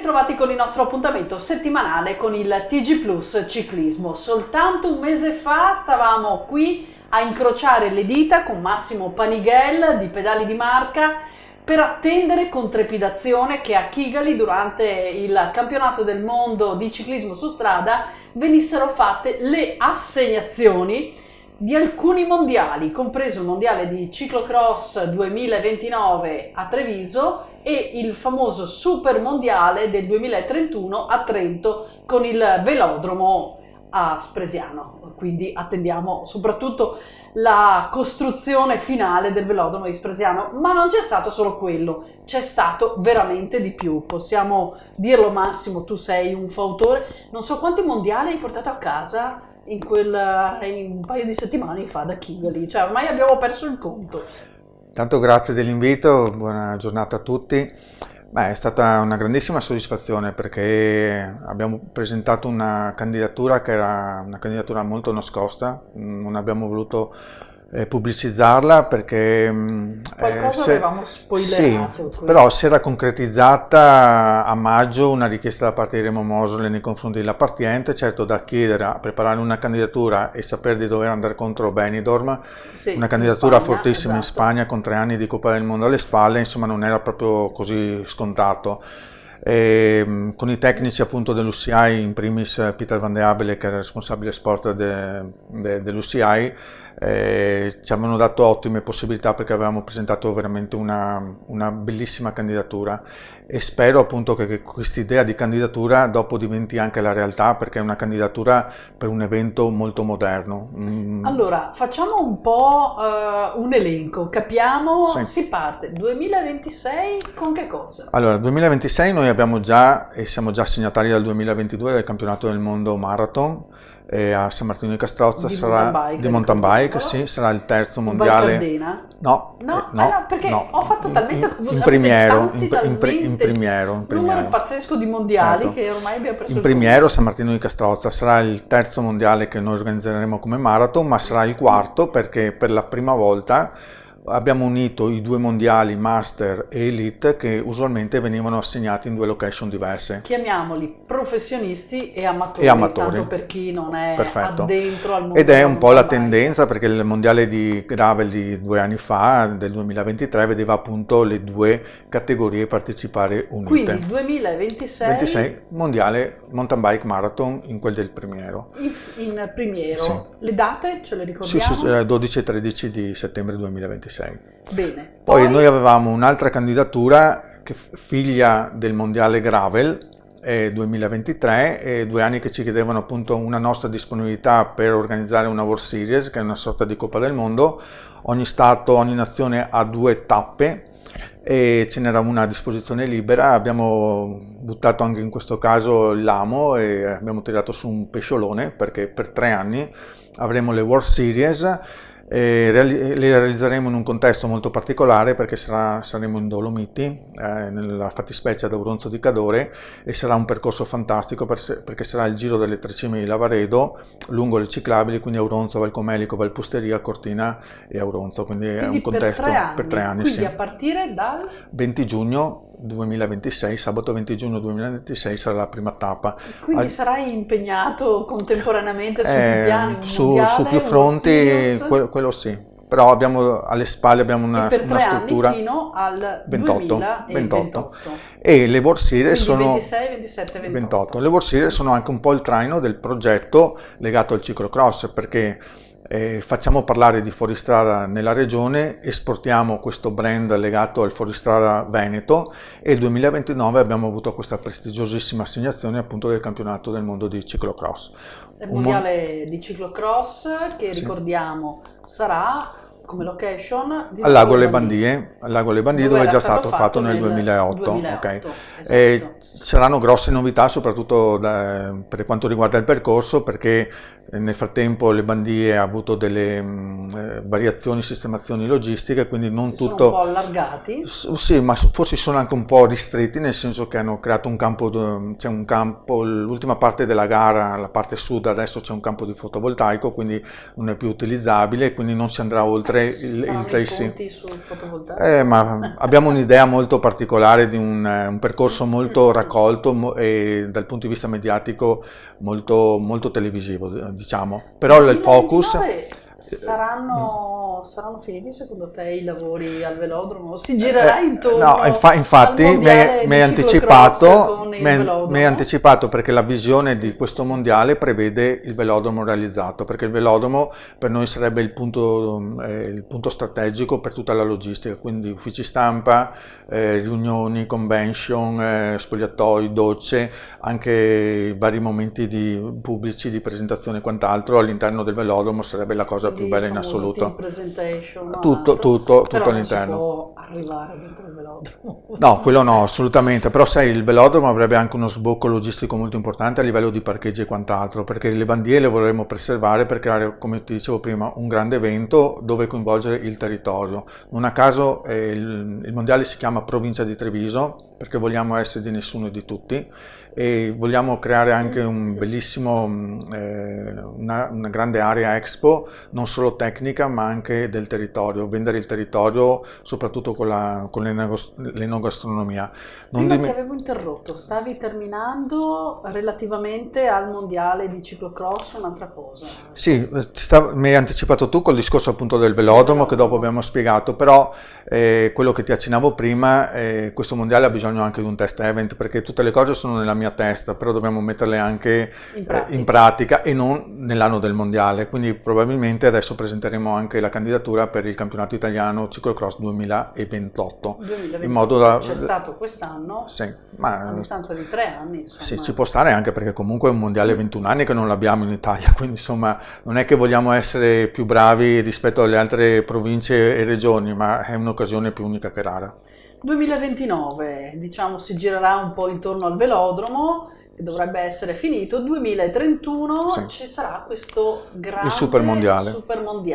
ritrovati con il nostro appuntamento settimanale con il TG Plus Ciclismo. Soltanto un mese fa stavamo qui a incrociare le dita con Massimo Panighel di Pedali di Marca per attendere con trepidazione che a Kigali durante il campionato del mondo di ciclismo su strada venissero fatte le assegnazioni di alcuni mondiali, compreso il mondiale di ciclocross 2029 a Treviso e il famoso super mondiale del 2031 a Trento con il velodromo a Spresiano. Quindi attendiamo soprattutto la costruzione finale del velodromo di Spresiano, ma non c'è stato solo quello, c'è stato veramente di più. Possiamo dirlo, Massimo, tu sei un fautore, non so quanti mondiali hai portato a casa in un paio di settimane fa da Kigali, cioè ormai abbiamo perso il conto. Tanto grazie dell'invito, buona giornata a tutti. Beh, è stata una grandissima soddisfazione perché abbiamo presentato una candidatura che era una candidatura molto nascosta, non abbiamo voluto pubblicizzarla perché qualcosa avevamo spoilerato. Sì, però si era concretizzata a maggio una richiesta da parte di Remo Mosole nei confronti della Partiente, certo da chiedere a preparare una candidatura e sapere di dover andare contro Benidorm, sì, una candidatura Spagna, fortissima esatto. In Spagna con 3 anni di Coppa del Mondo alle spalle, insomma non era proprio così scontato. Con i tecnici appunto dell'UCI, in primis Peter Van de Abele che era responsabile sport dell'UCI, ci avevano dato ottime possibilità perché avevamo presentato veramente una bellissima candidatura e spero appunto che questa idea di candidatura dopo diventi anche la realtà, perché è una candidatura per un evento molto moderno. Allora facciamo un po' un elenco, capiamo, Sì. Si parte 2026 con che cosa? Allora, 2026 noi abbiamo già e siamo già assegnatari dal 2022 del campionato del mondo marathon a San Martino di Castrozza, di mountain bike, sì, sarà il terzo mondiale. Val Cardena? No, perché ho fatto talmente confusione. In primiero, numero pazzesco di mondiali, certo, che ormai abbiamo preso in primiero San Martino di Castrozza sarà il terzo mondiale che noi organizzeremo come marathon, ma sarà il quarto perché per la prima volta abbiamo unito i 2 mondiali Master e Elite che usualmente venivano assegnati in 2 location diverse. Chiamiamoli professionisti e amatori, tanto per chi non è addentro al mondo. Ed è un po' la tendenza, perché il mondiale di gravel di 2 anni fa, del 2023, vedeva appunto le 2 categorie partecipare unite. Quindi 2026 mondiale mountain bike marathon in quel del Primiero. In Primiero. Sì. Le date ce le ricordiamo? Sì, 12 e 13 di settembre 2026. Bene. Poi noi avevamo un'altra candidatura che figlia del mondiale gravel 2023 e 2 anni che ci chiedevano appunto una nostra disponibilità per organizzare una World Series, che è una sorta di Coppa del Mondo. Ogni stato, ogni nazione ha 2 tappe e ce n'era una a disposizione libera. Abbiamo buttato anche in questo caso l'amo e abbiamo tirato su un pesciolone, perché per 3 anni avremo le World Series. Le realizzeremo in un contesto molto particolare perché saremo in Dolomiti, nella fattispecie ad Auronzo di Cadore, e sarà un percorso fantastico perché sarà il giro delle 3 cime di Lavaredo lungo le ciclabili, quindi Auronzo, Valcomelico, Valpusteria, Cortina e Auronzo, quindi è un contesto per 3 anni. Quindi sì. A partire dal 20 giugno 2026, sabato 20 giugno 2026 sarà la prima tappa. Quindi sarai impegnato contemporaneamente su più piani, su più fronti, quello sì. Però abbiamo alle spalle una struttura anni fino al 28. E le World Series sono 26, 27, 28. Le World Series sono anche un po' il traino del progetto legato al ciclocross, perché facciamo parlare di fuoristrada nella regione, esportiamo questo brand legato al fuoristrada veneto e nel 2029 abbiamo avuto questa prestigiosissima assegnazione appunto del campionato del mondo di ciclocross. Il mondiale di ciclocross che ricordiamo sarà come location al Lago Le Bandie, dove è già stato fatto nel 2008. Okay. Esatto. Saranno grosse novità soprattutto per quanto riguarda il percorso, perché Nel frattempo le bandiere ha avuto delle variazioni, sistemazioni logistiche, quindi non Sono tutto... un po' allargati. Sì, ma forse sono anche un po' ristretti, nel senso che hanno creato un campo, c'è un campo, l'ultima parte della gara, la parte sud, adesso c'è un campo di fotovoltaico, quindi non è più utilizzabile, quindi non si andrà oltre il Faranno i tracing. punti sul fotovoltaico. Ma abbiamo un'idea molto particolare di un percorso molto raccolto e dal punto di vista mediatico molto, molto televisivo, diciamo. Però il focus... 2029 saranno finiti secondo te i lavori al velodromo? Si girerà intorno No, infatti al mondiale mi hai di ciclocross con il mi hai velodromo? anticipato perché la visione di questo mondiale prevede il velodromo realizzato, perché il velodromo per noi sarebbe il punto strategico per tutta la logistica, quindi uffici stampa, riunioni, convention, spogliatoi, docce, anche i vari momenti pubblici di presentazione e quant'altro all'interno del velodromo sarebbe la cosa più bella in assoluto. Presentation, Tutto però all'interno. non si può arrivare dentro il velodromo. No, quello no, assolutamente, però sai, il velodromo avrebbe anche uno sbocco logistico molto importante a livello di parcheggi e quant'altro, perché le bandiere le vorremmo preservare per creare, come ti dicevo prima, un grande evento dove coinvolgere il territorio. Non a caso il mondiale si chiama Provincia di Treviso, perché vogliamo essere di nessuno e di tutti, e vogliamo creare anche un bellissimo, una grande area expo, non solo tecnica ma anche del territorio, vendere il territorio soprattutto con l'enogastronomia. Prima ti avevo interrotto, stavi terminando relativamente al mondiale di ciclocross, un'altra cosa. Sì, mi hai anticipato tu col discorso appunto del velodromo che dopo abbiamo spiegato, però quello che ti accennavo prima, questo mondiale ha bisogno anche di un test event, perché tutte le cose sono nella mia testa, però dobbiamo metterle anche in pratica e non nell'anno del mondiale, quindi probabilmente adesso presenteremo anche la candidatura per il campionato italiano ciclocross 2028. In modo da... C'è stato quest'anno, sì, ma... a distanza di 3 anni. Insomma. Sì, ci può stare anche perché comunque è un mondiale 21 anni che non l'abbiamo in Italia, quindi insomma non è che vogliamo essere più bravi rispetto alle altre province e regioni, ma è un'occasione più unica che rara. 2029, diciamo, si girerà un po' intorno al velodromo, che dovrebbe essere finito. 2031 sì. Ci sarà questo grande il super mondiale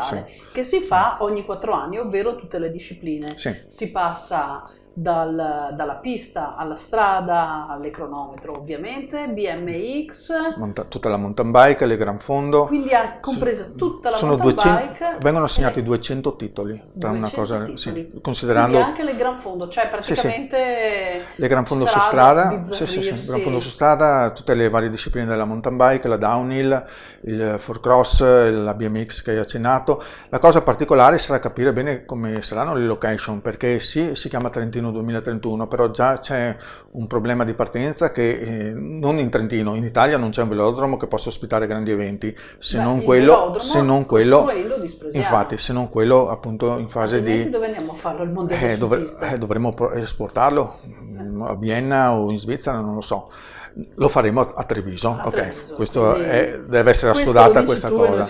sì. Che si fa ogni 4 anni, ovvero tutte le discipline. Sì. Si passa dalla pista alla strada, alle cronometro ovviamente, BMX, tutta la mountain bike, le gran fondo, quindi ha compresa tutta la mountain bike. Vengono assegnati 200 titoli tra 200 una cosa, titoli. sì, considerando quindi anche le gran fondo, cioè praticamente le gran fondo su strada, gran fondo su strada, tutte le varie discipline della mountain bike, la downhill, il four cross, la BMX che hai accennato. La cosa particolare sarà capire bene come saranno le location, perché sì, si chiama Trentino 2031, però già c'è un problema di partenza che non in Trentino, in Italia non c'è un velodromo che possa ospitare grandi eventi, se non quello, infatti, se non quello appunto in fase di... Dove andiamo a farlo il mondiale dovremmo esportarlo a Vienna o in Svizzera, non lo so. Lo faremo a Treviso, ok, questo deve essere assodata questa cosa.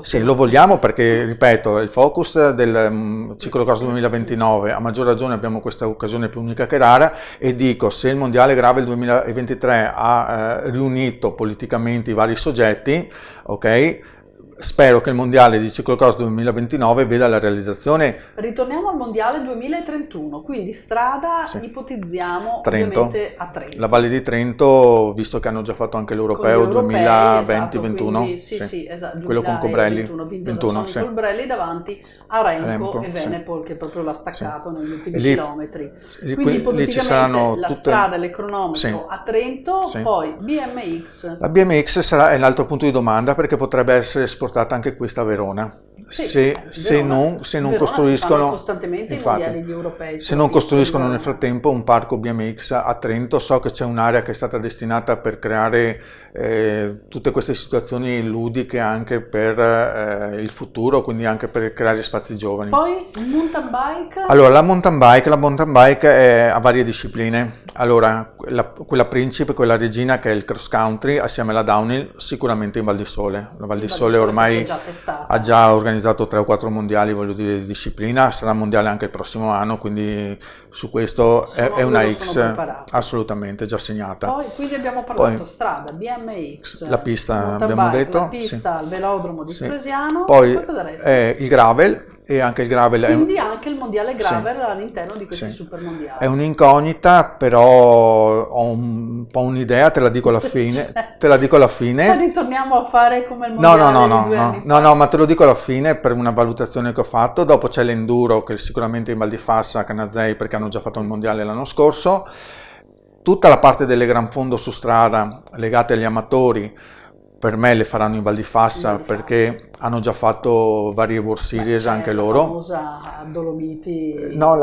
Sì, lo vogliamo perché, ripeto, il focus del ciclocross 2029, a maggior ragione abbiamo questa occasione più unica che rara, e dico, se il mondiale Gravel 2023 ha riunito politicamente i vari soggetti, ok, spero che il mondiale di ciclocross 2029 veda la realizzazione. Ritorniamo al mondiale 2031, quindi strada, ipotizziamo Trento, ovviamente a Trento. La Valle di Trento, visto che hanno già fatto anche l'Europeo 2020-21, sì, esatto, quello con Cobrelli, 21, sì. Cobrelli davanti a Remco e Venepol, che proprio l'ha staccato negli ultimi chilometri. Quindi ipoteticamente la strada, le cronometro a Trento, poi BMX. La BMX è l'altro punto di domanda, perché potrebbe essere esportata anche questa a Verona. Se non costruiscono costantemente i mondiali gli europei, se non costruiscono nel frattempo un parco BMX a Trento. So che c'è un'area che è stata destinata per creare tutte queste situazioni ludiche anche per il futuro, quindi anche per creare spazi giovani. Poi mountain bike. Allora, la mountain bike è a varie discipline. Allora, quella principe, quella regina, che è il cross country assieme alla downhill, sicuramente in Val di Sole. La Val di Sole ormai ha già organizzato organizzato 3 o 4 mondiali, voglio dire, di disciplina, sarà mondiale anche il prossimo anno, quindi su questo è una X, assolutamente, già segnata. Poi, quindi abbiamo parlato strada, BMX, la pista, abbiamo detto, la pista al velodromo di Stresiano, poi il gravel, e anche il gravel quindi anche il mondiale gravel all'interno di questi super mondiali. È un'incognita, però ho un po' un'idea, te la dico alla fine. Ritorniamo a fare come il mondiale no, ma te lo dico alla fine per una valutazione che ho fatto. Dopo c'è l'enduro, che sicuramente in Val di Fassa, Canazei, perché hanno già fatto il mondiale l'anno scorso. Tutta la parte delle gran fondo su strada legate agli amatori, per me le faranno in Val di Fassa, perché hanno già fatto varie World Series anche loro. La famosa Dolomiti. No,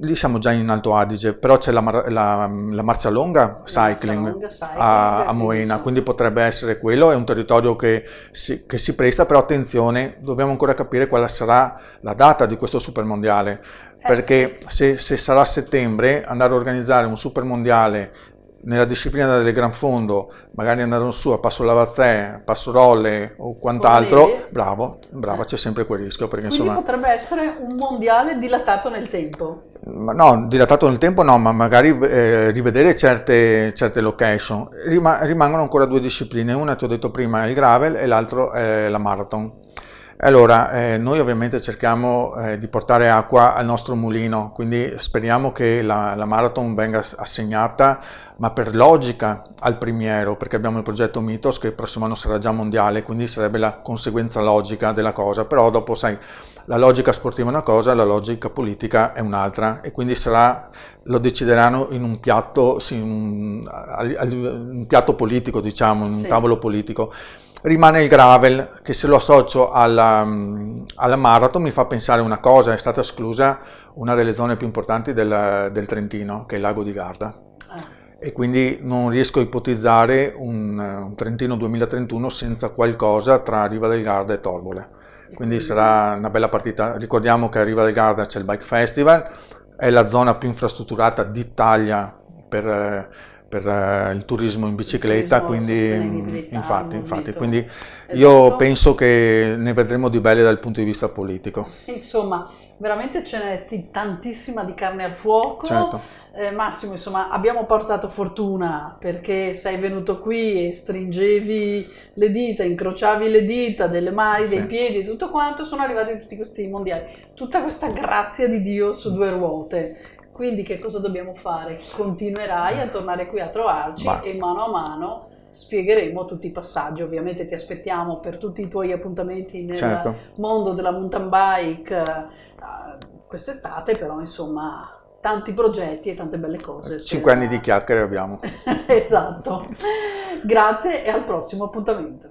lì siamo già in Alto Adige, però c'è la Marcia Longa Cycling a Moena, quindi potrebbe essere quello. È un territorio che si presta, però attenzione, dobbiamo ancora capire quale sarà la data di questo super mondiale, perché se sarà a settembre, andare a organizzare un super mondiale nella disciplina del gran fondo, magari andare su a Passo Lavazzè, Passo Rolle o quant'altro, brava, c'è sempre quel rischio. Perché, quindi insomma, potrebbe essere un mondiale dilatato nel tempo. No, dilatato nel tempo no, ma magari rivedere certe location. Rimangono ancora 2 discipline, una ti ho detto prima è il gravel e l'altro è la marathon. Allora, noi ovviamente cerchiamo di portare acqua al nostro mulino, quindi speriamo che la marathon venga assegnata, ma per logica, al Primiero, perché abbiamo il progetto Mythos che il prossimo anno sarà già mondiale, quindi sarebbe la conseguenza logica della cosa, però dopo sai, la logica sportiva è una cosa, la logica politica è un'altra, e quindi lo decideranno in un piatto, un piatto politico, diciamo, in un tavolo politico. Rimane il gravel, che se lo associo alla marathon mi fa pensare una cosa: è stata esclusa una delle zone più importanti del Trentino, che è il lago di Garda, e quindi non riesco a ipotizzare un Trentino 2031 senza qualcosa tra Riva del Garda e Torbole, quindi sarà una bella partita. Ricordiamo che a Riva del Garda c'è il Bike Festival, è la zona più infrastrutturata d'Italia per il turismo in bicicletta, quindi infatti, quindi io penso che ne vedremo di belle dal punto di vista politico. Insomma, veramente ce n'è tantissima di carne al fuoco. Certo. Massimo, insomma, abbiamo portato fortuna perché sei venuto qui e stringevi le dita, incrociavi le dita delle mani, dei piedi, tutto quanto, sono arrivati tutti questi mondiali. Tutta questa grazia di Dio su 2 ruote. Quindi che cosa dobbiamo fare? Continuerai a tornare qui a trovarci e mano a mano spiegheremo tutti i passaggi. Ovviamente ti aspettiamo per tutti i tuoi appuntamenti nel mondo della mountain bike quest'estate, però insomma tanti progetti e tante belle cose. 5 anni di chiacchiere abbiamo. Esatto. Grazie e al prossimo appuntamento.